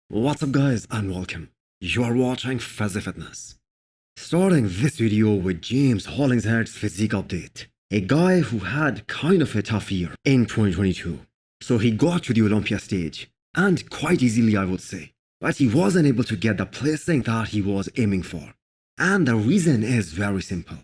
What's up guys and welcome. You are watching Fazi Fitness. Starting this video with James Hollingshead's physique update. A guy who had kind of a tough year in 2022. So he got to the Olympia stage, and quite easily I would say. But he wasn't able to get the placing that he was aiming for. And the reason is very simple.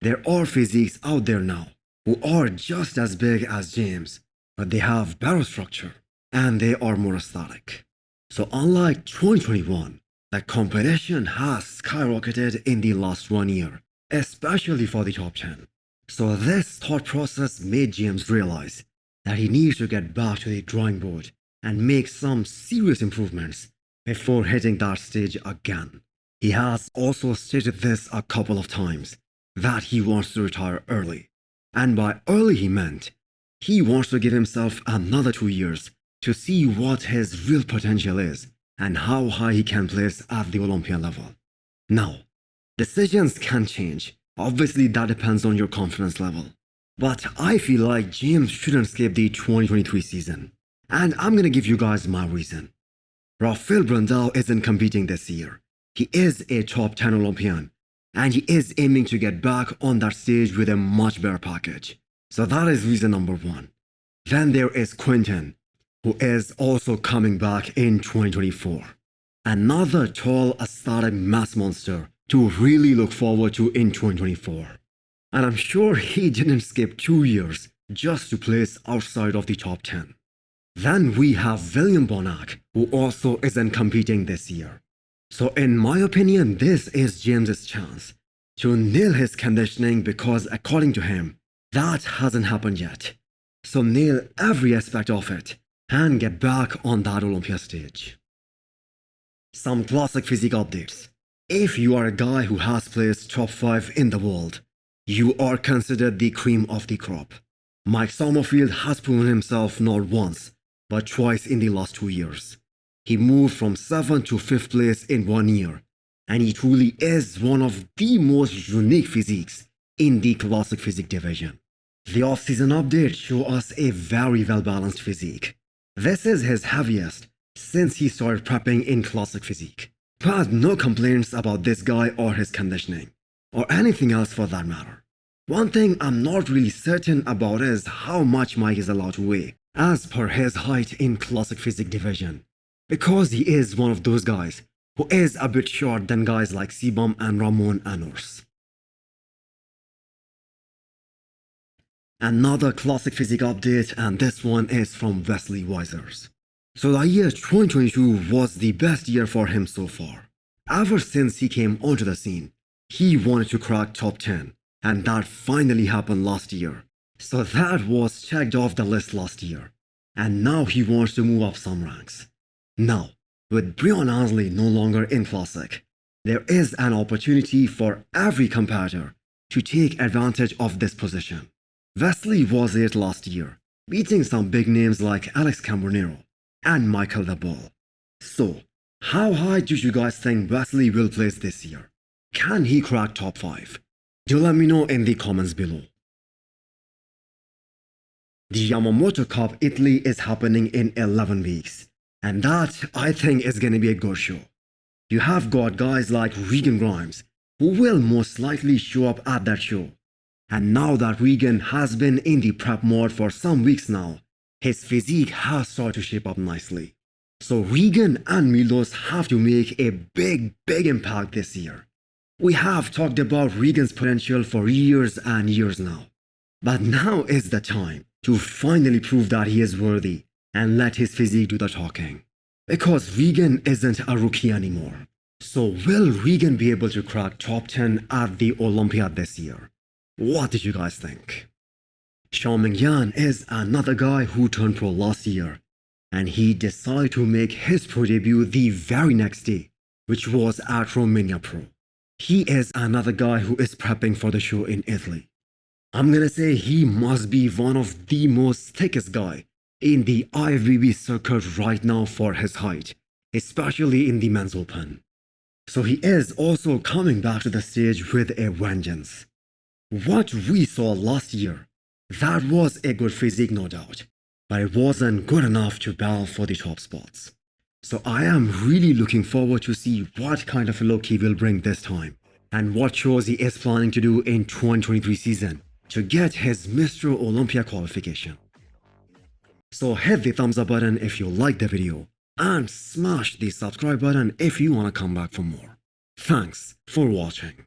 There are physiques out there now who are just as big as James, but they have better structure and they are more aesthetic. So unlike 2021, the competition has skyrocketed in the last 1 year, especially for the top 10. So this thought process made James realize that he needs to get back to the drawing board and make some serious improvements before hitting that stage again. He has also stated this a couple of times, that he wants to retire early. And by early he meant, he wants to give himself another 2 years to see what his real potential is and how high he can place at the Olympia level. Now, decisions can change. Obviously that depends on your confidence level. But I feel like James shouldn't skip the 2023 season. And I'm gonna give you guys my reason. Rafael Brandao isn't competing this year. He is a top 10 Olympian. And he is aiming to get back on that stage with a much better package. So that is reason number 1. Then there is Quinton, who is also coming back in 2024. Another tall, aesthetic mass monster to really look forward to in 2024. And I'm sure he didn't skip 2 years just to place outside of the top 10. Then we have William Bonac, who also isn't competing this year. So in my opinion, this is James's chance to nail his conditioning because according to him, that hasn't happened yet. So nail every aspect of it and get back on that Olympia stage. Some classic physique updates. If you are a guy who has placed top 5 in the world, you are considered the cream of the crop. Mike Somerfield has proven himself not once, but twice in the last 2 years. He moved from 7th to 5th place in 1 year, and he truly is one of the most unique physiques in the classic physique division. The off-season updates show us a very well-balanced physique. This is his heaviest since he started prepping in classic physique. But no complaints about this guy or his conditioning, or anything else for that matter. One thing I'm not really certain about is how much Mike is allowed to weigh, as per his height in classic physique division. Because he is one of those guys who is a bit short than guys like Sibam and Ramon Anors. Another classic physique update, and this one is from Wesley Vissers. So the year 2022 was the best year for him so far. Ever since he came onto the scene, he wanted to crack top 10, and that finally happened last year. So that was checked off the list last year, and now he wants to move up some ranks. Now, with Brian Ansley no longer in classic, there is an opportunity for every competitor to take advantage of this position. Wesley was it last year, beating some big names like Alex Cambronero and Michael the Ball. So, how high do you guys think Wesley will place this year? Can he crack top 5? Do let me know in the comments below. The Yamamoto Cup Italy is happening in 11 weeks. And that, I think, is gonna be a good show. You have got guys like Regan Grimes, who will most likely show up at that show. And now that Regan has been in the prep mode for some weeks now, his physique has started to shape up nicely. So Regan and Milos have to make a big impact this year. We have talked about Regan's potential for years and years now. But now is the time to finally prove that he is worthy and let his physique do the talking. Because Regan isn't a rookie anymore. So will Regan be able to crack top 10 at the Olympia this year? What did you guys think? Shouming Yan is another guy who turned pro last year, and he decided to make his pro debut the very next day, which was at Romania Pro. He is another guy who is prepping for the show in Italy. I'm gonna say he must be one of the most thickest guy in the IFBB circuit right now for his height, especially in the men's open. So he is also coming back to the stage with a vengeance. What we saw last year, that was a good physique no doubt, but it wasn't good enough to battle for the top spots. So I am really looking forward to see what kind of a look he will bring this time, and what shows he is planning to do in 2023 season to get his Mr. Olympia qualification. So hit the thumbs up button if you liked the video, and smash the subscribe button if you wanna come back for more. Thanks for watching.